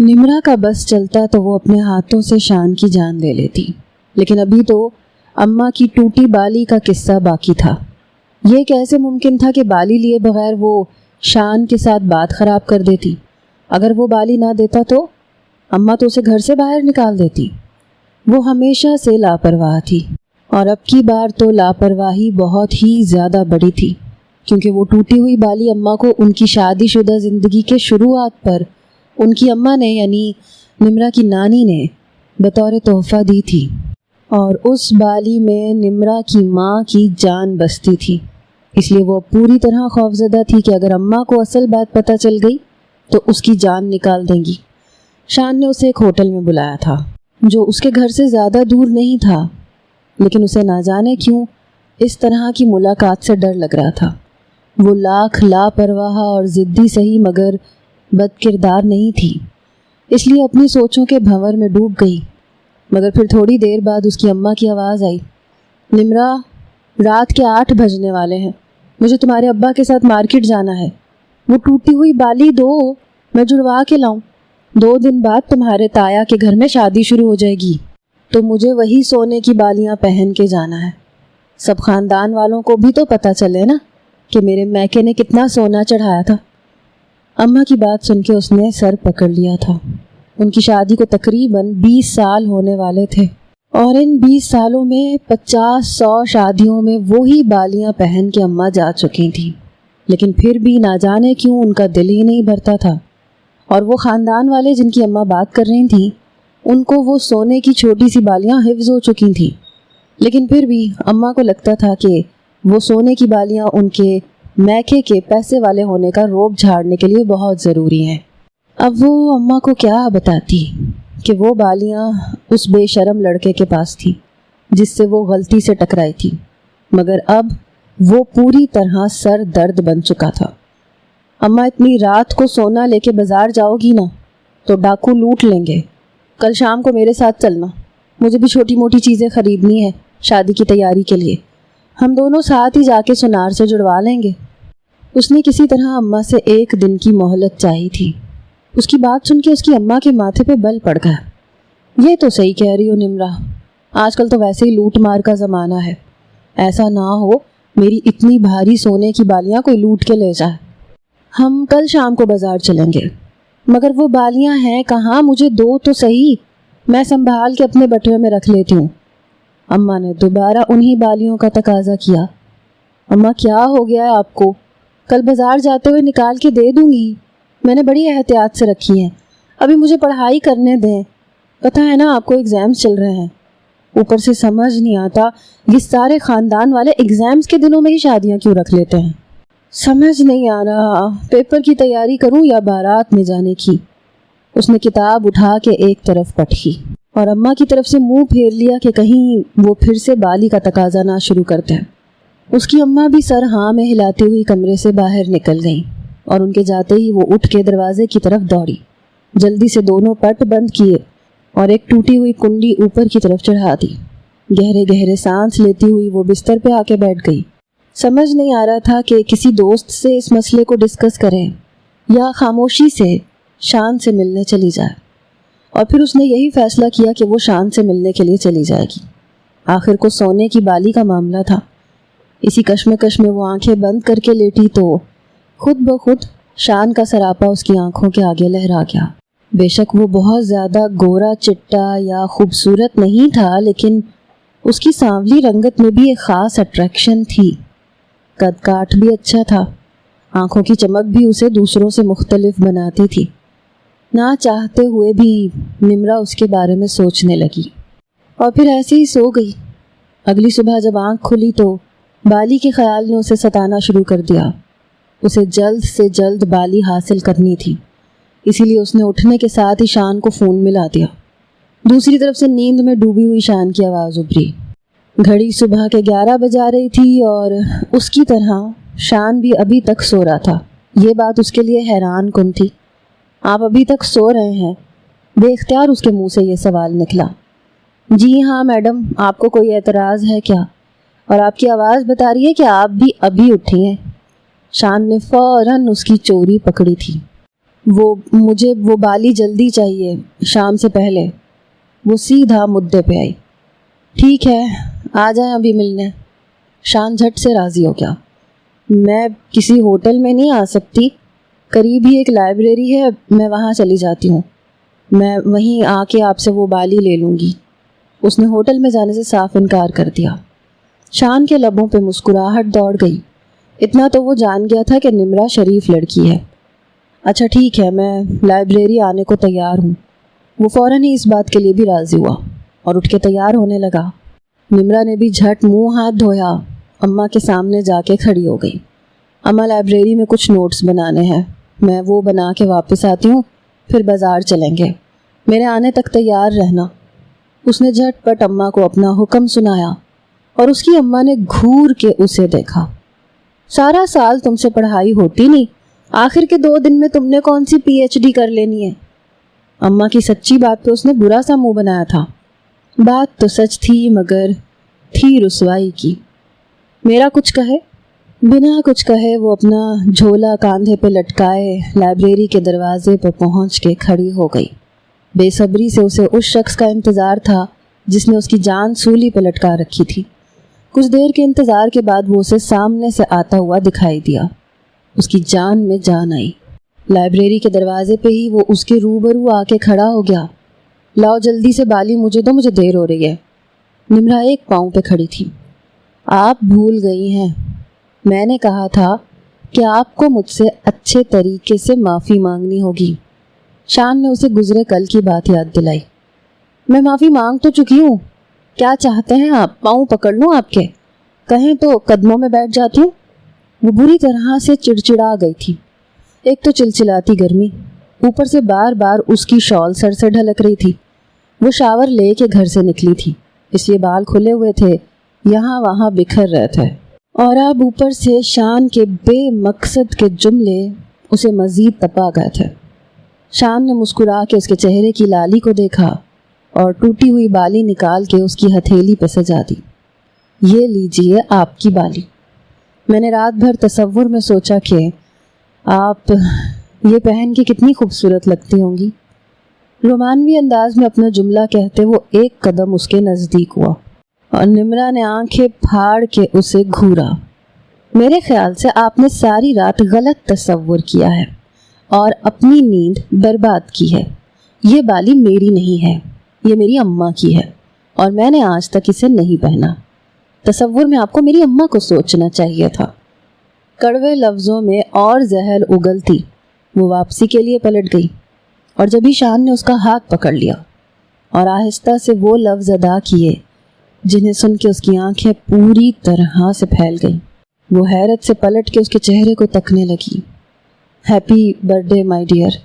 نمرا کا بس چلتا تو وہ اپنے ہاتھوں سے شان کی جان لے لیتی، لیکن ابھی تو اماں کی ٹوٹی بالی کا قصہ باقی تھا۔ یہ کیسے ممکن تھا کہ بالی لیے بغیر وہ شان کے ساتھ بات خراب کر دیتی؟ اگر وہ بالی نہ دیتا تو اماں تو اسے گھر سے باہر نکال دیتی۔ وہ ہمیشہ سے لاپرواہ تھی، اور اب کی بار تو لاپرواہی بہت ہی زیادہ بڑی تھی، کیونکہ وہ ٹوٹی ہوئی بالی اماں کو ان کی شادی شدہ زندگی کے شروعات پر ان کی اماں نے یعنی نمرا کی نانی نے بطور تحفہ دی تھی، اور اس بالی میں نمرا کی ماں کی جان بستی تھی۔ اس لیے وہ پوری طرح خوفزدہ تھی کہ اگر اماں کو اصل بات پتہ چل گئی تو اس کی جان نکال دیں گی۔ شان نے اسے ایک ہوٹل میں بلایا تھا جو اس کے گھر سے زیادہ دور نہیں تھا، لیکن اسے نہ جانے کیوں اس طرح کی ملاقات سے ڈر لگ رہا تھا۔ وہ لاکھ لاپرواہ اور ضدی سہی مگر بد کردار نہیں تھی، اس لیے اپنی سوچوں کے بھنور میں ڈوب گئی۔ مگر پھر تھوڑی دیر بعد اس کی اماں کی آواز آئی، نمرا، رات کے 8 بجنے والے ہیں، مجھے تمہارے ابا کے ساتھ مارکیٹ جانا ہے، وہ ٹوٹی ہوئی بالی دو، میں جڑوا کے لاؤں۔ 2 دن بعد تمہارے تایا کے گھر میں شادی شروع ہو جائے گی، تو مجھے وہی سونے کی بالیاں پہن کے جانا ہے۔ سب خاندان والوں کو بھی تو پتہ چلے نا کہ میرے میکے نے کتنا سونا چڑھایا تھا۔ اماں کی بات سن کے اس نے سر پکڑ لیا تھا۔ ان کی شادی کو تقریباً 20 سال ہونے والے تھے، اور ان 20 سالوں میں 50-100 شادیوں میں وہی بالیاں پہن کے اماں جا چکی تھیں، لیکن پھر بھی نہ جانے کیوں ان کا دل ہی نہیں بھرتا تھا۔ اور وہ خاندان والے جن کی اماں بات کر رہی تھیں، ان کو وہ سونے کی چھوٹی سی بالیاں حفظ ہو چکی تھیں، لیکن پھر بھی اماں کو لگتا تھا کہ وہ سونے کی بالیاں ان کے میکے کے پیسے والے ہونے کا روب جھاڑنے کے لیے بہت ضروری ہیں۔ اب وہ اماں کو کیا بتاتی کہ وہ بالیاں اس بے شرم لڑکے کے پاس تھی جس سے وہ غلطی سے ٹکرائی تھی، مگر اب وہ پوری طرح سر درد بن چکا تھا۔ اماں، اتنی رات کو سونا لے کے بازار جاؤ گی نا تو ڈاکو لوٹ لیں گے، کل شام کو میرے ساتھ چلنا، مجھے بھی چھوٹی موٹی چیزیں خریدنی ہے شادی کی تیاری کے لیے، ہم دونوں ساتھ ہی جا کے سنار سے جڑوا لیں گے۔ اس نے کسی طرح اماں سے 1 دن کی مہلت چاہی تھی۔ اس کی بات سن کے اس کی اماں کے ماتھے پہ بل پڑ گیا۔ یہ تو صحیح کہہ رہی ہو نمرا، آج کل تو ویسے ہی لوٹ مار کا زمانہ ہے، ایسا نہ ہو میری اتنی بھاری سونے کی بالیاں کوئی لوٹ کے لے جائے۔ ہم کل شام کو بازار چلیں گے، مگر وہ بالیاں ہیں کہاں؟ مجھے دو تو صحیح، میں سنبھال کے اپنے بٹوے میں رکھ لیتی ہوں۔ اماں نے دوبارہ انہی بالیوں کا تقاضا کیا۔ اماں، کیا ہو گیا ہے آپ کو؟ کل بازار جاتے ہوئے نکال کے دے دوں گی، میں نے بڑی احتیاط سے رکھی ہیں، ابھی مجھے پڑھائی کرنے دیں، پتہ ہے نا آپ کو ایگزامز چل رہے ہیں۔ اوپر سے سمجھ نہیں آتا یہ سارے خاندان والے ایگزامز کے دنوں میں ہی شادیاں کیوں رکھ لیتے ہیں، سمجھ نہیں آ رہا پیپر کی تیاری کروں یا بارات میں جانے کی۔ اس نے کتاب اٹھا کے ایک طرف پٹکی اور اماں کی طرف سے منہ پھیر لیا کہ کہیں وہ پھر سے بالی کا تقاضا نہ شروع کرتے ہیں۔ اس کی اماں بھی سر ہاں میں ہلاتی ہوئی کمرے سے باہر نکل گئیں، اور ان کے جاتے ہی وہ اٹھ کے دروازے کی طرف دوڑی، جلدی سے دونوں پٹ بند کیے اور ایک ٹوٹی ہوئی کنڈی اوپر کی طرف چڑھا دی۔ گہرے گہرے سانس لیتی ہوئی وہ بستر پہ آ کے بیٹھ گئی۔ سمجھ نہیں آ رہا تھا کہ کسی دوست سے اس مسئلے کو ڈسکس کریں یا خاموشی سے شان سے ملنے چلی جائے، اور پھر اس نے یہی فیصلہ کیا کہ وہ شان سے ملنے کے لیے چلی جائے گی۔ آخر کو سونے کی بالی کا معاملہ تھا۔ اسی کشمکش میں وہ آنکھیں بند کر کے لیٹی تو خود بخود شان کا سراپا اس کی آنکھوں کے آگے لہرا گیا۔ بے شک وہ بہت زیادہ گورا چٹا یا خوبصورت نہیں تھا، لیکن اس کی سانولی رنگت میں بھی ایک خاص اٹریکشن تھی۔ قد کاٹ بھی اچھا تھا، آنکھوں کی چمک بھی اسے دوسروں سے مختلف بناتی تھی۔ نہ چاہتے ہوئے بھی نمرا اس کے بارے میں سوچنے لگی، اور پھر ایسے ہی سو گئی۔ اگلی صبح جب آنکھ کھلی تو بالی کے خیال نے اسے ستانا شروع کر دیا۔ اسے جلد سے جلد بالی حاصل کرنی تھی، اسی لیے اس نے اٹھنے کے ساتھ ہی شان کو فون ملا دیا۔ دوسری طرف سے نیند میں ڈوبی ہوئی شان کی آواز ابھری۔ گھڑی صبح کے 11 بجا رہی تھی، اور اس کی طرح شان بھی ابھی تک سو رہا تھا۔ یہ بات اس کے لیے حیران کن تھی۔ آپ ابھی تک سو رہے ہیں؟ بے اختیار اس کے منہ سے یہ سوال نکلا۔ جی ہاں میڈم، آپ کو کوئی اعتراض ہے کیا؟ اور آپ کی آواز بتا رہی ہے کہ آپ بھی ابھی اٹھی ہیں۔ شان نے فوراً اس کی چوری پکڑی تھی۔ مجھے وہ بالی جلدی چاہیے، شام سے پہلے۔ وہ سیدھا مدعے پہ آئی۔ ٹھیک ہے، آ جائیں ابھی ملنے۔ شان جھٹ سے راضی ہو گیا۔ میں کسی ہوٹل میں نہیں آ سکتی، قریب ہی ایک لائبریری ہے، میں وہاں چلی جاتی ہوں، میں وہیں آ کے آپ سے وہ بالی لے لوں گی۔ اس نے ہوٹل میں جانے سے صاف انکار کر دیا۔ شان کے لبوں پہ مسکراہٹ دوڑ گئی۔ اتنا تو وہ جان گیا تھا کہ نمرا شریف لڑکی ہے۔ اچھا ٹھیک ہے، میں لائبریری آنے کو تیار ہوں۔ وہ فوراً ہی اس بات کے لیے بھی راضی ہوا اور اٹھ کے تیار ہونے لگا۔ نمرا نے بھی جھٹ منہ ہاتھ دھویا، اماں کے سامنے جا کے کھڑی ہو گئی۔ اماں لائبریری میں کچھ نوٹس بنانے ہیں، میں وہ بنا کے واپس آتی ہوں، پھر بازار چلیں گے، میرے آنے تک تیار رہنا۔ اس نے جھٹ پٹ اماں کو اپنا حکم سنایا اور اس کی اماں نے گھور کے اسے دیکھا۔ سارا سال تم سے پڑھائی ہوتی نہیں، آخر کے 2 دن میں تم نے کون سی PhD کر لینی ہے؟ اماں کی سچی بات پہ اس نے برا سا منہ بنایا تھا۔ بات تو سچ تھی مگر تھی رسوائی کی۔ میرا کچھ کہے؟ بنا کچھ کہے وہ اپنا جھولا کاندھے پہ لٹکائے لائبریری کے دروازے پہ پہنچ کے کھڑی ہو گئی۔ بے صبری سے اسے اس شخص کا انتظار تھا جس نے اس کی جان سولی پہ لٹکا رکھی تھی۔ کچھ دیر کے انتظار کے بعد وہ اسے سامنے سے آتا ہوا دکھائی دیا۔ اس کی جان میں جان آئی۔ لائبریری کے دروازے پہ ہی وہ اس کے روبرو آ کے کھڑا ہو گیا۔ لاؤ جلدی سے بالی مجھے دو، مجھے دیر ہو رہی ہے۔ نمرا ایک پاؤں پہ کھڑی تھی۔ آپ بھول گئی ہیں، میں نے کہا تھا کہ آپ کو مجھ سے اچھے طریقے سے معافی مانگنی ہوگی۔ شان نے اسے گزرے کل کی بات یاد دلائی۔ میں معافی مانگ تو چکی ہوں، کیا چاہتے ہیں آپ؟ پاؤں پکڑ لوں آپ کے؟ کہیں تو قدموں میں بیٹھ جاتی ہوں۔ وہ بری طرح سے چڑچڑا گئی تھی۔ ایک تو چلچلاتی گرمی، اوپر سے بار بار اس کی شال سر سے ڈھلک رہی تھی۔ وہ شاور لے کے گھر سے نکلی تھی، اس لیے بال کھلے ہوئے تھے، یہاں وہاں بکھر رہے تھے، اور اب اوپر سے شان کے بے مقصد کے جملے اسے مزید تپا گئے تھے۔ شان نے مسکرا کے اس کے چہرے کی لالی کو دیکھا اور ٹوٹی ہوئی بالی نکال کے اس کی ہتھیلی پہ سجا دی۔ یہ لیجئے آپ کی بالی۔ میں نے رات بھر تصور میں سوچا کہ آپ یہ پہن کے کتنی خوبصورت لگتی ہوں گی۔ رومانوی انداز میں اپنا جملہ کہتے وہ ایک قدم اس کے نزدیک ہوا اور نمرا نے آنکھیں پھاڑ کے اسے گھورا۔ میرے خیال سے آپ نے ساری رات غلط تصور کیا ہے اور اپنی نیند برباد کی ہے۔ یہ بالی میری نہیں ہے، یہ میری اماں کی ہے اور میں نے آج تک اسے نہیں پہنا۔ تصور میں آپ کو میری اماں کو سوچنا چاہیے تھا۔ کڑوے لفظوں میں اور زہر اگلتی وہ واپسی کے لیے پلٹ گئی، اور جبھی شان نے اس کا ہاتھ پکڑ لیا اور آہستہ سے وہ لفظ ادا کیے جنہیں سن کے اس کی آنکھیں پوری طرح سے پھیل گئیں۔ وہ حیرت سے پلٹ کے اس کے چہرے کو تکنے لگی۔ Happy birth day my dear,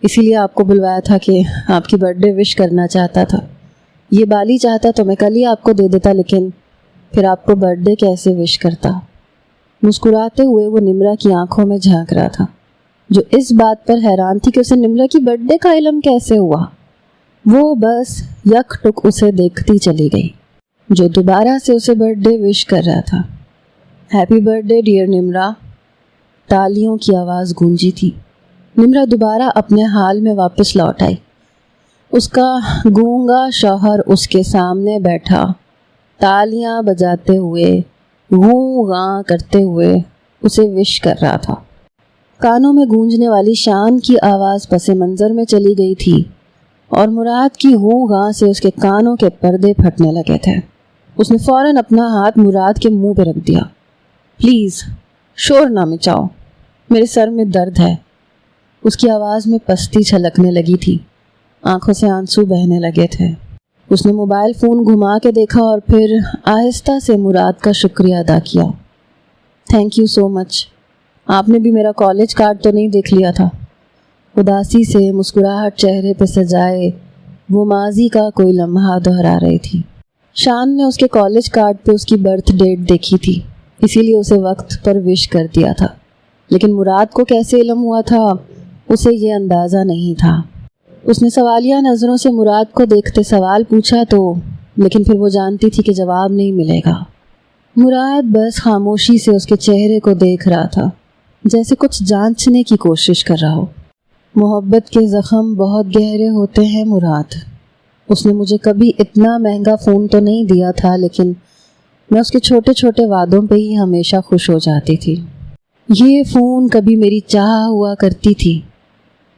اسی لیے آپ کو بلوایا تھا کہ آپ کی برتھ ڈے وش کرنا چاہتا تھا۔ یہ بالی چاہتا تو میں کل ہی آپ کو دے دیتا، لیکن پھر آپ کو برتھ ڈے کیسے وش کرتا؟ مسکراتے ہوئے وہ نمرا کی آنکھوں میں جھانک رہا تھا، جو اس بات پر حیران تھی کہ اسے نمرا کی برتھ ڈے کا علم کیسے ہوا۔ وہ بس یک ٹک اسے دیکھتی چلی گئی جو دوبارہ سے اسے برتھ ڈے وش کر رہا تھا۔ Happy birthday dear Nimra. تالیوں کی آواز گونجی تھی۔ نمرا دوبارہ اپنے حال میں واپس لوٹ آئی۔ اس کا گونگا شوہر اس کے سامنے بیٹھا، تالیاں بجاتے ہوئے، غوں غاں کرتے ہوئے اسے وش کر رہا تھا۔ کانوں میں گونجنے والی شان کی آواز پس منظر میں چلی گئی تھی اور مراد کی غوں غاں سے اس کے کانوں کے پردے پھٹنے لگے تھے۔ اس نے فوراً اپنا ہاتھ مراد کے منہ پہ رکھ دیا۔ پلیز شور نہ مچاؤ، میرے سر میں درد ہے۔ اس کی آواز میں پستی چھلکنے لگی تھی، آنکھوں سے آنسو بہنے لگے تھے۔ اس نے موبائل فون گھما کے دیکھا اور پھر آہستہ سے مراد کا شکریہ ادا کیا۔ تھینک یو سو مچ۔ آپ نے بھی میرا کالج کارڈ تو نہیں دیکھ لیا تھا؟ اداسی سے مسکراہٹ چہرے پہ سجائے وہ ماضی کا کوئی لمحہ دہرا رہی تھی۔ شان نے اس کے کالج کارڈ پہ اس کی برتھ ڈیٹ دیکھی تھی، اسی لیے اسے وقت پر وش کر دیا تھا، لیکن مراد کو کیسے علم ہوا تھا اسے یہ اندازہ نہیں تھا۔ اس نے سوالیہ نظروں سے مراد کو دیکھتے سوال پوچھا تو، لیکن پھر وہ جانتی تھی کہ جواب نہیں ملے گا۔ مراد بس خاموشی سے اس کے چہرے کو دیکھ رہا تھا، جیسے کچھ جانچنے کی کوشش کر رہا ہو۔ محبت کے زخم بہت گہرے ہوتے ہیں مراد۔ اس نے مجھے کبھی اتنا مہنگا فون تو نہیں دیا تھا، لیکن میں اس کے چھوٹے چھوٹے وعدوں پہ ہی ہمیشہ خوش ہو جاتی تھی۔ یہ فون کبھی میری چاہ ہوا کرتی تھی۔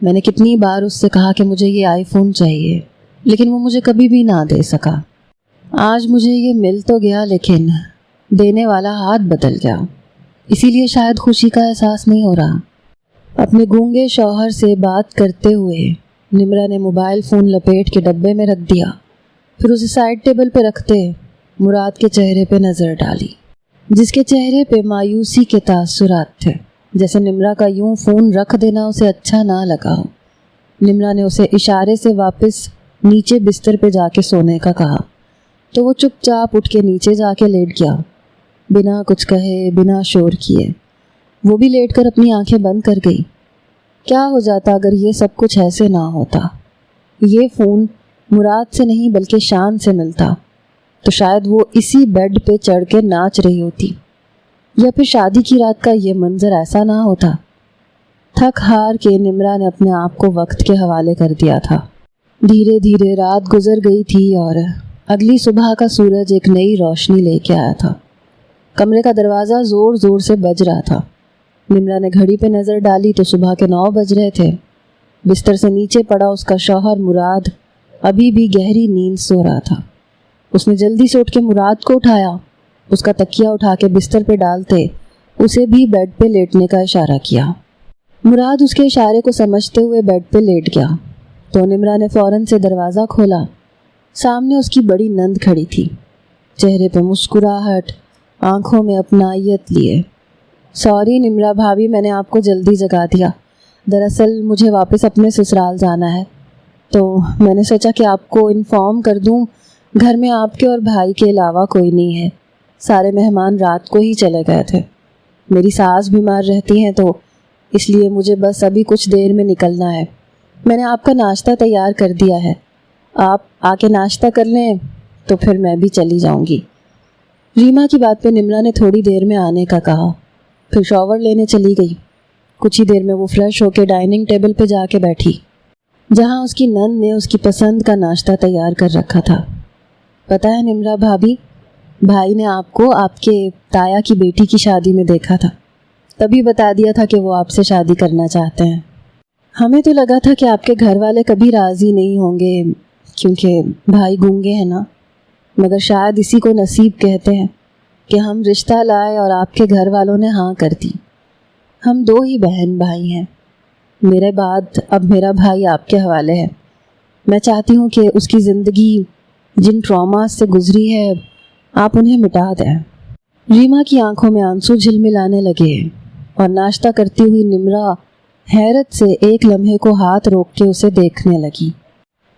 میں نے کتنی بار اس سے کہا کہ مجھے یہ آئی فون چاہیے، لیکن وہ مجھے کبھی بھی نہ دے سکا۔ آج مجھے یہ مل تو گیا، لیکن دینے والا ہاتھ بدل گیا، اسی لیے شاید خوشی کا احساس نہیں ہو رہا۔ اپنے گونگے شوہر سے بات کرتے ہوئے نمرا نے موبائل فون لپیٹ کے ڈبے میں رکھ دیا، پھر اسے سائڈ ٹیبل پہ رکھتے مراد کے چہرے پہ نظر ڈالی، جس کے چہرے پہ مایوسی کے تاثرات تھے، جیسے نمرا کا یوں فون رکھ دینا اسے اچھا نہ لگا ہو۔ نمرا نے اسے اشارے سے واپس نیچے بستر پہ جا کے سونے کا کہا تو وہ چپ چاپ اٹھ کے نیچے جا کے لیٹ گیا، بنا کچھ کہے، بنا شور کیے۔ وہ بھی لیٹ کر اپنی آنکھیں بند کر گئی۔ کیا ہو جاتا اگر یہ سب کچھ ایسے نہ ہوتا؟ یہ فون مراد سے نہیں بلکہ شان سے ملتا تو شاید وہ اسی بیڈ پہ چڑھ کے ناچ رہی ہوتی، یا پھر شادی کی رات کا یہ منظر ایسا نہ ہوتا۔ تھک ہار کے نمرا نے اپنے آپ کو وقت کے حوالے کر دیا تھا۔ دھیرے دھیرے رات گزر گئی تھی اور اگلی صبح کا سورج ایک نئی روشنی لے کے آیا تھا۔ کمرے کا دروازہ زور زور سے بج رہا تھا۔ نمرا نے گھڑی پہ نظر ڈالی تو صبح کے 9 بج رہے تھے۔ بستر سے نیچے پڑا اس کا شوہر مراد ابھی بھی گہری نیند سو رہا تھا۔ اس نے جلدی سے اٹھ کے مراد کو اٹھایا، اس کا تکیہ اٹھا کے بستر پہ ڈالتے اسے بھی بیڈ پہ لیٹنے کا اشارہ کیا۔ مراد اس کے اشارے کو سمجھتے ہوئے بیڈ پہ لیٹ گیا تو نمرا نے فوراً سے دروازہ کھولا۔ سامنے اس کی بڑی نند کھڑی تھی، چہرے پہ مسکراہٹ، آنکھوں میں اپنائیت لیے۔ سوری نمرا بھابھی، میں نے آپ کو جلدی جگا دیا۔ دراصل مجھے واپس اپنے سسرال جانا ہے، تو میں نے سوچا کہ آپ کو انفارم کر دوں، گھر میں آپ کے اور بھائی کے علاوہ کوئی نہیں ہے، سارے مہمان رات کو ہی چلے گئے تھے۔ میری ساس بیمار رہتی ہیں تو اس لیے مجھے بس ابھی کچھ دیر میں نکلنا ہے۔ میں نے آپ کا ناشتہ تیار کر دیا ہے، آپ آ کے ناشتہ کر لیں تو پھر میں بھی چلی جاؤں گی۔ ریما کی بات پہ نمرا نے تھوڑی دیر میں آنے کا کہا، پھر شاور لینے چلی گئی۔ کچھ ہی دیر میں وہ فریش ہو کے ڈائننگ ٹیبل پہ جا کے بیٹھی، جہاں اس کی نند نے اس کی پسند کا ناشتہ تیار کر رکھا تھا۔ پتہ ہے نمرا بھابھی، بھائی نے آپ کو آپ کے تایا کی بیٹی کی شادی میں دیکھا تھا، تبھی بتا دیا تھا کہ وہ آپ سے شادی کرنا چاہتے ہیں۔ ہمیں تو لگا تھا کہ آپ کے گھر والے کبھی راضی نہیں ہوں گے کیونکہ بھائی گونگے ہیں نا، مگر شاید اسی کو نصیب کہتے ہیں کہ ہم رشتہ لائے اور آپ کے گھر والوں نے ہاں کر دی۔ ہم 2 ہی بہن بھائی ہیں، میرے بعد اب میرا بھائی آپ کے حوالے ہے۔ میں چاہتی ہوں کہ اس کی زندگی جن ٹراماز سے گزری ہے آپ انہیں مٹا دیں۔ ریما کی آنکھوں میں آنسو جھلملانے لگے اور ناشتہ کرتی ہوئی نمرا حیرت سے ایک لمحے کو ہاتھ روک کے اسے دیکھنے لگی۔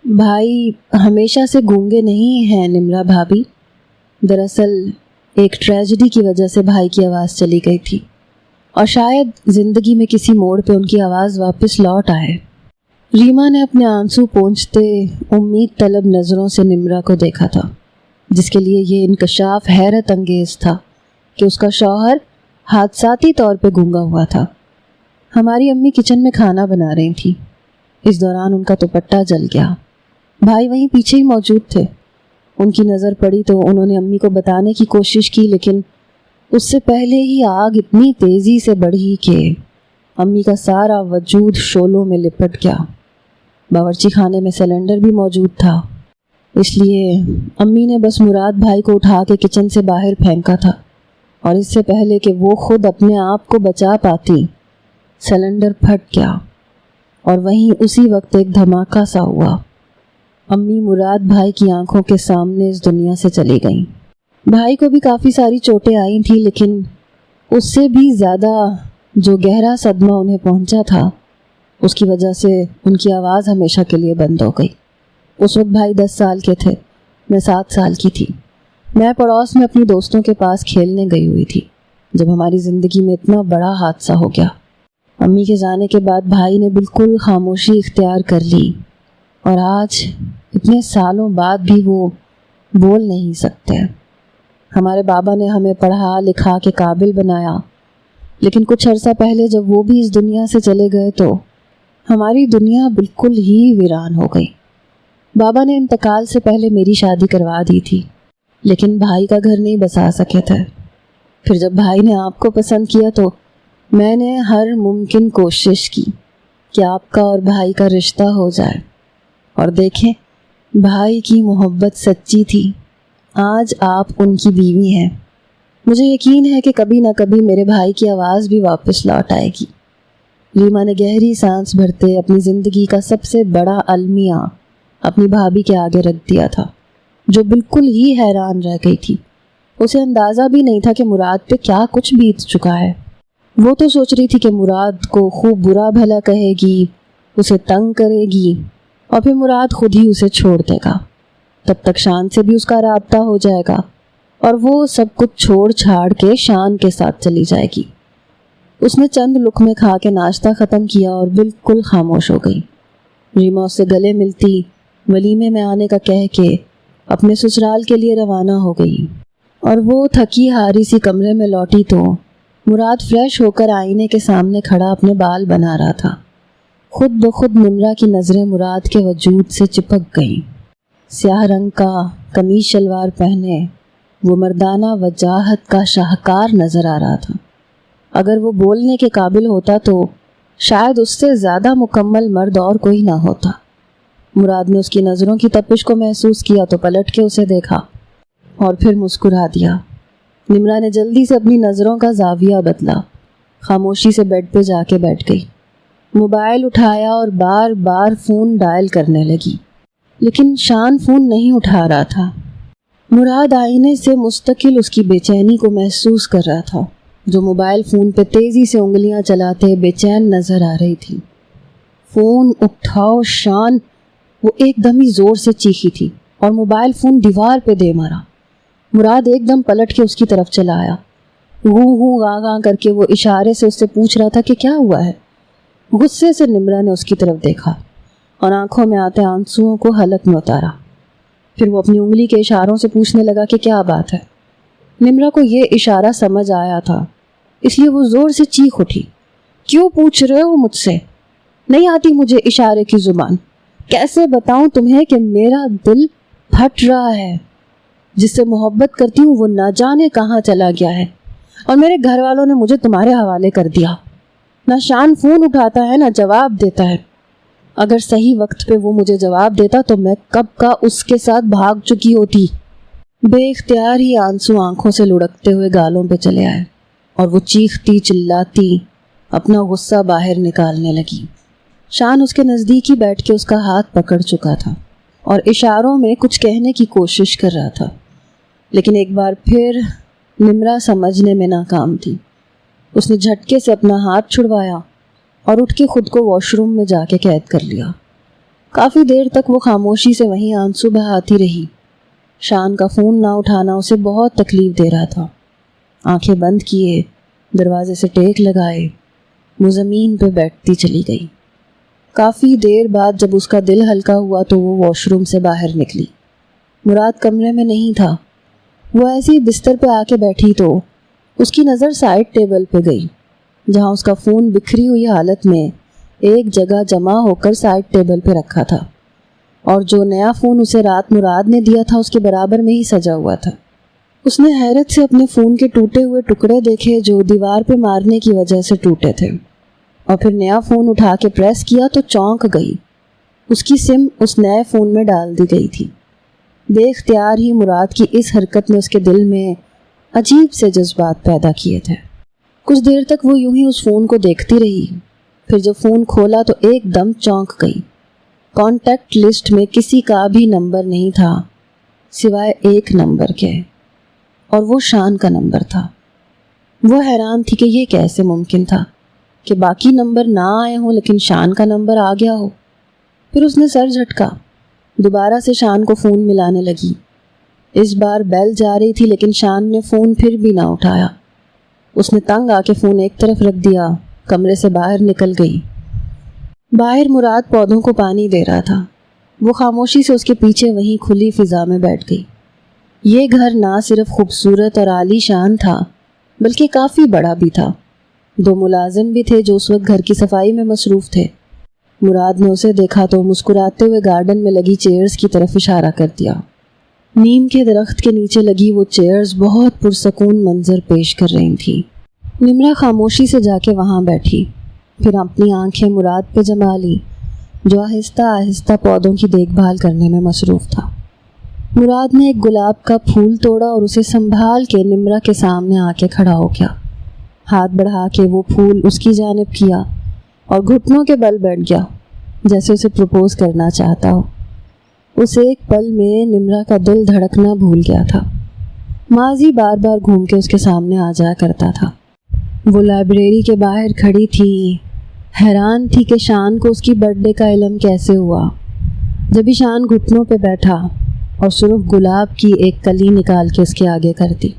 بھائی ہمیشہ سے گونگے نہیں ہیں نمرا بھابھی، دراصل ایک ٹریجڈی کی وجہ سے بھائی کی آواز چلی گئی تھی اور شاید زندگی میں کسی موڑ پہ ان کی آواز واپس لوٹ آئے۔ ریما نے اپنے آنسو پونچھتے امید طلب نظروں سے نمرا کو دیکھا تھا، جس کے لیے یہ انکشاف حیرت انگیز تھا کہ اس کا شوہر حادثاتی طور پہ گونگا ہوا تھا۔ ہماری امی کچن میں کھانا بنا رہی تھی، اس دوران ان کا دوپٹہ جل گیا۔ بھائی وہیں پیچھے ہی موجود تھے، ان کی نظر پڑی تو انہوں نے امی کو بتانے کی کوشش کی، لیکن اس سے پہلے ہی آگ اتنی تیزی سے بڑھی کہ امی کا سارا وجود شعلوں میں لپٹ گیا۔ باورچی خانے میں سلنڈر بھی موجود تھا، اس لیے امی نے بس مراد بھائی کو اٹھا کے کچن سے باہر پھینکا تھا، اور اس سے پہلے کہ وہ خود اپنے آپ کو بچا پاتی سلنڈر پھٹ گیا اور وہیں اسی وقت ایک دھماکہ سا ہوا۔ امی مراد بھائی کی آنکھوں کے سامنے اس دنیا سے چلی گئیں۔ بھائی کو بھی کافی ساری چوٹیں آئی تھیں، لیکن اس سے بھی زیادہ جو گہرا صدمہ انہیں پہنچا تھا اس کی وجہ سے ان کی آواز ہمیشہ کے لیے بند ہو گئی۔ اس وقت بھائی 10 سال کے تھے، میں 7 سال کی تھی۔ میں پڑوس میں اپنی دوستوں کے پاس کھیلنے گئی ہوئی تھی جب ہماری زندگی میں اتنا بڑا حادثہ ہو گیا۔ امی کے جانے کے بعد بھائی نے بالکل خاموشی اختیار کر لی، اور آج اتنے سالوں بعد بھی وہ بول نہیں سکتے۔ ہمارے بابا نے ہمیں پڑھا لکھا کے قابل بنایا، لیکن کچھ عرصہ پہلے جب وہ بھی اس دنیا سے چلے گئے تو ہماری دنیا بالکل ہی ویران ہو گئی۔ بابا نے انتقال سے پہلے میری شادی کروا دی تھی، لیکن بھائی کا گھر نہیں بسا سکے تھے۔ پھر جب بھائی نے آپ کو پسند کیا تو میں نے ہر ممکن کوشش کی کہ آپ کا اور بھائی کا رشتہ ہو جائے، اور دیکھیں بھائی کی محبت سچی تھی۔ آج آپ ان کی بیوی ہیں۔ مجھے یقین ہے کہ کبھی نہ کبھی میرے بھائی کی آواز بھی واپس لوٹ آئے گی۔ ریما نے گہری سانس بھرتے اپنی زندگی کا سب سے بڑا المیہ اپنی بھابھی کے آگے رکھ دیا تھا، جو بالکل ہی حیران رہ گئی تھی۔ اسے اندازہ بھی نہیں تھا کہ مراد پہ کیا کچھ بیت چکا ہے۔ وہ تو سوچ رہی تھی کہ مراد کو خوب برا بھلا کہے گی، اسے تنگ کرے گی، اور پھر مراد خود ہی اسے چھوڑ دے گا۔ تب تک شان سے بھی اس کا رابطہ ہو جائے گا اور وہ سب کچھ چھوڑ چھاڑ کے شان کے ساتھ چلی جائے گی۔ اس نے چند لقمے کھا کے ناشتہ ختم کیا اور بالکل خاموش ہو گئی۔ ریما اس سے گلے ملتی، ولیمے میں آنے کا کہہ کے اپنے سسرال کے لیے روانہ ہو گئی، اور وہ تھکی ہاری سی کمرے میں لوٹی تو مراد فریش ہو کر آئینے کے سامنے کھڑا اپنے بال بنا رہا تھا۔ خود بخود نمرہ کی نظریں مراد کے وجود سے چپک گئیں۔ سیاہ رنگ کا قمیض شلوار پہنے وہ مردانہ وجاہت کا شاہکار نظر آ رہا تھا۔ اگر وہ بولنے کے قابل ہوتا تو شاید اس سے زیادہ مکمل مرد اور کوئی نہ ہوتا۔ مراد نے اس کی نظروں کی تپش کو محسوس کیا تو پلٹ کے اسے دیکھا اور پھر مسکرا دیا۔ نمرہ نے جلدی سے اپنی نظروں کا زاویہ بدلا، خاموشی سے بیڈ پہ جا کے بیٹھ گئی، موبائل اٹھایا اور بار بار فون ڈائل کرنے لگی، لیکن شان فون نہیں اٹھا رہا تھا۔ مراد آئینے سے مستقل اس کی بے چینی کو محسوس کر رہا تھا، جو موبائل فون پہ تیزی سے انگلیاں چلاتے بے چین نظر آ رہی تھی۔ فون اٹھاؤ شان، وہ ایک دم ہی زور سے چیخی تھی اور موبائل فون دیوار پہ دے مارا۔ مراد ایک دم پلٹ کے اس کی طرف چلا آیا، ہوں گاں گاں کر کے وہ اشارے سے اس سے پوچھ رہا تھا کہ کیا ہوا ہے۔ غصے سے نمرہ نے اس کی طرف دیکھا اور آنکھوں میں آتے آنسوؤں کو حلق میں اتارا۔ پھر وہ اپنی انگلی کے اشاروں سے پوچھنے لگا کہ کیا بات ہے۔ نمرہ کو یہ اشارہ سمجھ آیا تھا، اس لیے وہ زور سے چیخ اٹھی، کیوں پوچھ رہے ہو مجھ سے؟ نہیں آتی مجھے اشارے کی زبان، کیسے بتاؤں تمہیں کہ میرا دل پھٹ رہا ہے، جس سے محبت کرتی ہوں وہ نہ جانے کہاں چلا گیا ہے، اور میرے گھر والوں نے مجھے تمہارے حوالے کر دیا۔ نہ شان فون اٹھاتا ہے نہ جواب دیتا ہے۔ اگر صحیح وقت پہ وہ مجھے جواب دیتا تو میں کب کا اس کے ساتھ بھاگ چکی ہوتی۔ بے اختیار ہی آنسو آنکھوں سے لڑکتے ہوئے گالوں پہ چلے آئے اور وہ چیختی چلاتی اپنا غصہ باہر نکالنے لگی۔ شان اس کے نزدیک ہی بیٹھ کے اس کا ہاتھ پکڑ چکا تھا اور اشاروں میں کچھ کہنے کی کوشش کر رہا تھا، لیکن ایک بار پھر نمرہ سمجھنے میں ناکام تھی۔ اس نے جھٹکے سے اپنا ہاتھ چھڑوایا اور اٹھ کے خود کو واش روم میں جا کے قید کر لیا۔ کافی دیر تک وہ خاموشی سے وہیں آنسو بہاتی رہی۔ شان کا فون نہ اٹھانا اسے بہت تکلیف دے رہا تھا۔ آنکھیں بند کیے، دروازے سے ٹیک لگائے، وہ زمین پہ بیٹھتی چلی گئی۔ کافی دیر بعد جب اس کا دل ہلکا ہوا تو وہ واش روم سے باہر نکلی۔ مراد کمرے میں نہیں تھا۔ وہ ایسی بستر پہ آ کے بیٹھی تو اس کی نظر سائڈ ٹیبل پہ گئی، جہاں اس کا فون بکھری ہوئی حالت میں ایک جگہ جمع ہو کر سائڈ ٹیبل پہ رکھا تھا، اور جو نیا فون اسے رات مراد نے دیا تھا اس کے برابر میں ہی سجا ہوا تھا۔ اس نے حیرت سے اپنے فون کے ٹوٹے ہوئے ٹکڑے دیکھے جو دیوار پہ مارنے کی وجہ سے ٹوٹے تھے، اور پھر نیا فون اٹھا کے پریس کیا تو چونک گئی۔ اس کی سم اس نئے فون میں ڈال دی گئی تھی۔ بے اختیار ہی مراد کی اس حرکت نے اس کے دل میں عجیب سے جذبات پیدا کیے تھے۔ کچھ دیر تک وہ یوں ہی اس فون کو دیکھتی رہی، پھر جب فون کھولا تو ایک دم چونک گئی۔ کانٹیکٹ لسٹ میں کسی کا بھی نمبر نہیں تھا سوائے ایک نمبر کے، اور وہ شان کا نمبر تھا۔ وہ حیران تھی کہ یہ کیسے ممکن تھا کہ باقی نمبر نہ آئے ہوں لیکن شان کا نمبر آ گیا ہو۔ پھر اس نے سر جھٹکا، دوبارہ سے شان کو فون ملانے لگی۔ اس بار بیل جا رہی تھی لیکن شان نے فون پھر بھی نہ اٹھایا۔ اس نے تنگ آ کے فون ایک طرف رکھ دیا، کمرے سے باہر نکل گئی۔ باہر مراد پودوں کو پانی دے رہا تھا۔ وہ خاموشی سے اس کے پیچھے وہیں کھلی فضا میں بیٹھ گئی۔ یہ گھر نہ صرف خوبصورت اور عالی شان تھا بلکہ کافی بڑا بھی تھا۔ دو ملازم بھی تھے جو اس وقت گھر کی صفائی میں مصروف تھے۔ مراد نے اسے دیکھا تو مسکراتے ہوئے گارڈن میں لگی چیئرز کی طرف اشارہ کر دیا۔ نیم کے درخت کے نیچے لگی وہ چیئرز بہت پرسکون منظر پیش کر رہی تھیں۔ نمرا خاموشی سے جا کے وہاں بیٹھی، پھر اپنی آنکھیں مراد پہ جما لی جو آہستہ آہستہ پودوں کی دیکھ بھال کرنے میں مصروف تھا۔ مراد نے ایک گلاب کا پھول توڑا اور اسے سنبھال کے نمرا کے سامنے آ کے کھڑا ہو گیا۔ ہاتھ بڑھا کے وہ پھول اس کی جانب کیا اور گھٹنوں کے بل بیٹھ گیا جیسے اسے پروپوز کرنا چاہتا ہو۔ اس ایک پل میں نمرا کا دل دھڑکنا بھول گیا تھا۔ ماضی بار بار گھوم کے اس کے سامنے آ جایا کرتا تھا۔ وہ لائبریری کے باہر کھڑی تھی، حیران تھی کہ شان کو اس کی برتھ ڈے کا علم کیسے ہوا۔ جب ہی شان گھٹنوں پہ بیٹھا اور سرخ گلاب کی ایک کلی نکال کے اس کے آگے کر دی۔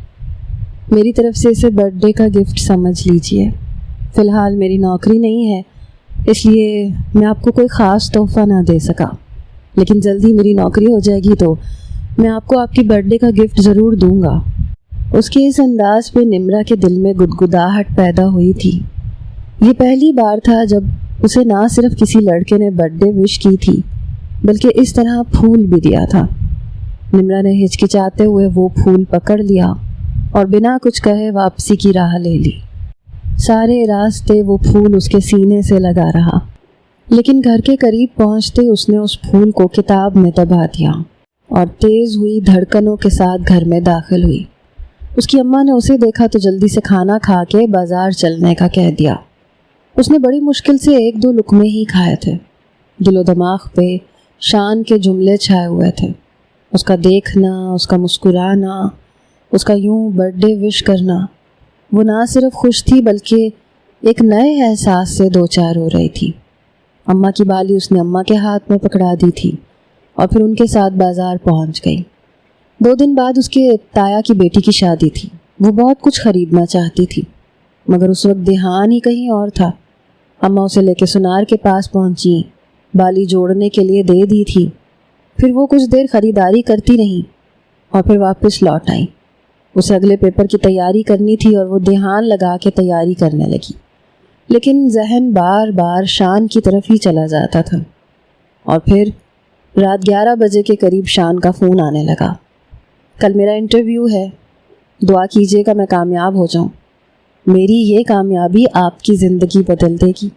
میری طرف سے اسے برتھ ڈے کا گفٹ سمجھ لیجئے، فی الحال میری نوکری نہیں ہے اس لیے میں آپ کو کوئی خاص تحفہ نہ دے سکا، لیکن جلدی میری نوکری ہو جائے گی تو میں آپ کو آپ کی برتھ ڈے کا گفٹ ضرور دوں گا۔ اس کے اس انداز پہ نمرا کے دل میں گدگداہٹ پیدا ہوئی تھی۔ یہ پہلی بار تھا جب اسے نہ صرف کسی لڑکے نے برتھ ڈے وش کی تھی بلکہ اس طرح پھول بھی دیا تھا۔ نمرا نے ہچکچاتے ہوئے وہ پھول پکڑ لیا اور بنا کچھ کہے واپسی کی راہ لے لی۔ سارے راستے وہ پھول اس کے سینے سے لگا رہا، لیکن گھر کے قریب پہنچتے اس نے اس پھول کو کتاب میں دبا دیا اور تیز ہوئی دھڑکنوں کے ساتھ گھر میں داخل ہوئی۔ اس کی اماں نے اسے دیکھا تو جلدی سے کھانا کھا کے بازار چلنے کا کہہ دیا۔ اس نے بڑی مشکل سے 1-2 لقمے ہی کھائے تھے۔ دل و دماغ پہ شان کے جملے چھائے ہوئے تھے، اس کا دیکھنا، اس کا مسکرانا، اس کا یوں برتھ ڈے وش کرنا۔ وہ نہ صرف خوش تھی بلکہ ایک نئے احساس سے دوچار ہو رہی تھی۔ اماں کی بالی اس نے اماں کے ہاتھ میں پکڑا دی تھی اور پھر ان کے ساتھ بازار پہنچ گئی۔ 2 دن بعد اس کے تایا کی بیٹی کی شادی تھی۔ وہ بہت کچھ خریدنا چاہتی تھی مگر اس وقت دھیان ہی کہیں اور تھا۔ اماں اسے لے کے سنار کے پاس پہنچی، بالی جوڑنے کے لیے دے دی تھی۔ پھر وہ کچھ دیر خریداری کرتی رہیں اور پھر واپس لوٹ آئیں۔ اسے اگلے پیپر کی تیاری کرنی تھی اور وہ دھیان لگا کے تیاری کرنے لگی، لیکن ذہن بار بار شان کی طرف ہی چلا جاتا تھا۔ اور پھر رات 11 بجے کے قریب شان کا فون آنے لگا۔ کل میرا انٹرویو ہے، دعا کیجیے گا میں کامیاب ہو جاؤں، میری یہ کامیابی آپ کی زندگی بدل دے گی۔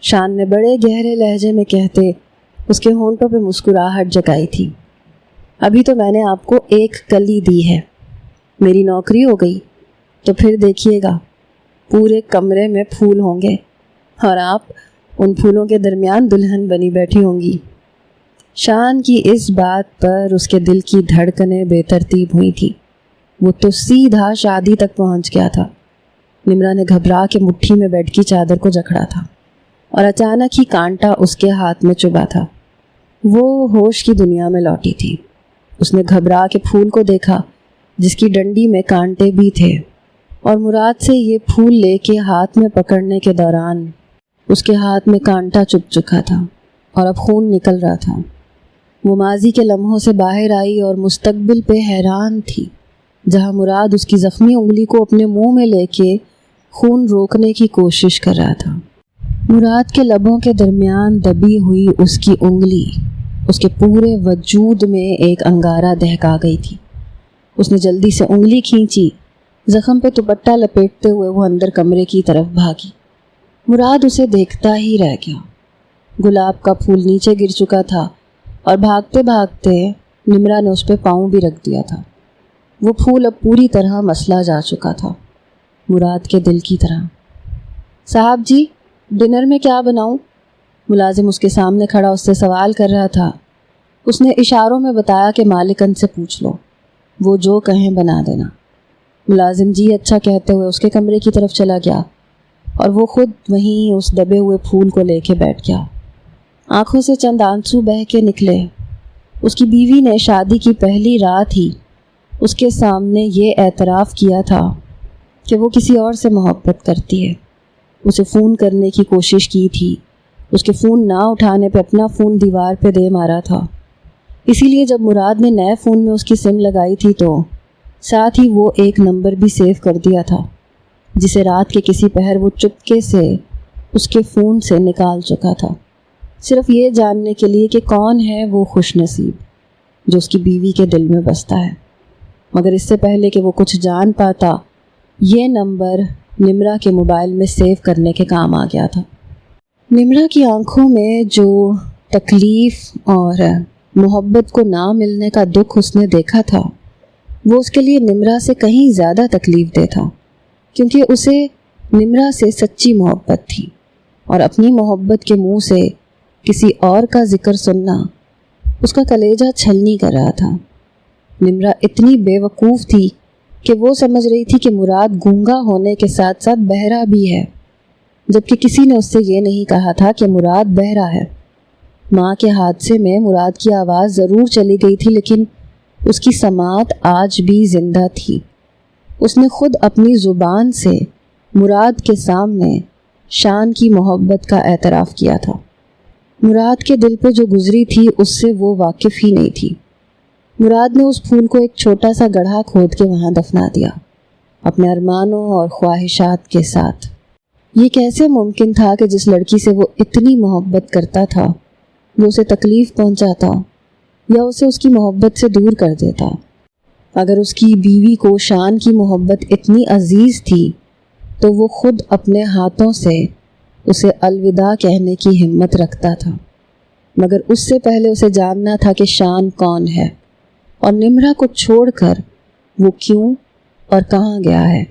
شان نے بڑے گہرے لہجے میں کہتے اس کے ہونٹوں پہ مسکراہٹ جگائی تھی۔ ابھی تو میں نے آپ کو 1 کلی دی ہے، میری نوکری ہو گئی تو پھر دیکھیے گا پورے کمرے میں پھول ہوں گے اور آپ ان پھولوں کے درمیان دلہن بنی بیٹھی ہوں گی۔ شان کی اس بات پر اس کے دل کی دھڑکنیں بے ترتیب ہوئی تھی۔ وہ تو سیدھا شادی تک پہنچ گیا تھا۔ نمرا نے گھبرا کے مٹھی میں بیڈ کی چادر کو جکڑا تھا اور اچانک ہی کانٹا اس کے ہاتھ میں چبھا تھا۔ وہ ہوش کی دنیا میں لوٹی تھی۔ اس نے گھبرا کے پھول کو دیکھا جس کی ڈنڈی میں کانٹے بھی تھے، اور مراد سے یہ پھول لے کے ہاتھ میں پکڑنے کے دوران اس کے ہاتھ میں کانٹا چبھ چکا تھا اور اب خون نکل رہا تھا۔ وہ ماضی کے لمحوں سے باہر آئی اور مستقبل پہ حیران تھی، جہاں مراد اس کی زخمی انگلی کو اپنے منہ میں لے کے خون روکنے کی کوشش کر رہا تھا۔ مراد کے لبوں کے درمیان دبی ہوئی اس کی انگلی اس کے پورے وجود میں ایک انگارہ دہکا گئی تھی۔ اس نے جلدی سے انگلی کھینچی، زخم پہ دوپٹہ لپیٹتے ہوئے وہ اندر کمرے کی طرف بھاگی۔ مراد اسے دیکھتا ہی رہ گیا۔ گلاب کا پھول نیچے گر چکا تھا اور بھاگتے بھاگتے نمرا نے اس پہ پاؤں بھی رکھ دیا تھا۔ وہ پھول اب پوری طرح مسلا جا چکا تھا، مراد کے دل کی طرح۔ صاحب جی، ڈنر میں کیا بناؤں؟ ملازم اس کے سامنے کھڑا اس سے سوال کر رہا تھا۔ اس نے اشاروں میں بتایا کہ مالکن سے پوچھ لو، وہ جو کہیں بنا دینا۔ ملازم جی اچھا کہتے ہوئے اس کے کمرے کی طرف چلا گیا اور وہ خود وہیں اس دبے ہوئے پھول کو لے کے بیٹھ گیا۔ آنکھوں سے چند آنسو بہہ کے نکلے۔ اس کی بیوی نے شادی کی پہلی رات ہی اس کے سامنے یہ اعتراف کیا تھا کہ وہ کسی اور سے محبت کرتی ہے۔ اسے فون کرنے کی کوشش کی تھی، اس کے فون نہ اٹھانے پہ اپنا فون دیوار پہ دے مارا تھا۔ اسی لیے جب مراد نے نئے فون میں اس کی سم لگائی تھی تو ساتھ ہی وہ ایک نمبر بھی سیو کر دیا تھا جسے رات کے کسی پہر وہ چپکے سے اس کے فون سے نکال چکا تھا۔ صرف یہ جاننے کے لیے کہ کون ہے وہ خوش نصیب جو اس کی بیوی کے دل میں بستا ہے۔ مگر اس سے پہلے کہ وہ کچھ جان پاتا، یہ نمبر نمرا کے موبائل میں سیو کرنے کے کام آ گیا تھا۔ نمرا کی آنکھوں میں جو تکلیف اور محبت کو نہ ملنے کا دکھ اس نے دیکھا تھا، وہ اس کے لیے نمرا سے کہیں زیادہ تکلیف دہ تھا، کیونکہ اسے نمرا سے سچی محبت تھی، اور اپنی محبت کے منہ سے کسی اور کا ذکر سننا اس کا کلیجہ چھلنی کر رہا تھا۔ نمرا اتنی بے وقوف تھی کہ وہ سمجھ رہی تھی کہ مراد گونگا ہونے کے ساتھ ساتھ بہرا بھی ہے، جبکہ کسی نے اس سے یہ نہیں کہا تھا کہ مراد بہرا ہے۔ ماں کے حادثے میں مراد کی آواز ضرور چلی گئی تھی، لیکن اس کی سماعت آج بھی زندہ تھی۔ اس نے خود اپنی زبان سے مراد کے سامنے شان کی محبت کا اعتراف کیا تھا۔ مراد کے دل پہ جو گزری تھی اس سے وہ واقف ہی نہیں تھی۔ مراد نے اس پھول کو ایک چھوٹا سا گڑھا کھود کے وہاں دفنا دیا، اپنے ارمانوں اور خواہشات کے ساتھ۔ یہ کیسے ممکن تھا کہ جس لڑکی سے وہ اتنی محبت کرتا تھا وہ اسے تکلیف پہنچاتا یا اسے اس کی محبت سے دور کر دیتا؟ اگر اس کی بیوی کو شان کی محبت اتنی عزیز تھی تو وہ خود اپنے ہاتھوں سے اسے الوداع کہنے کی ہمت رکھتا تھا، مگر اس سے پہلے اسے جاننا تھا کہ شان کون ہے اور نمرا کو چھوڑ کر وہ کیوں اور کہاں گیا ہے۔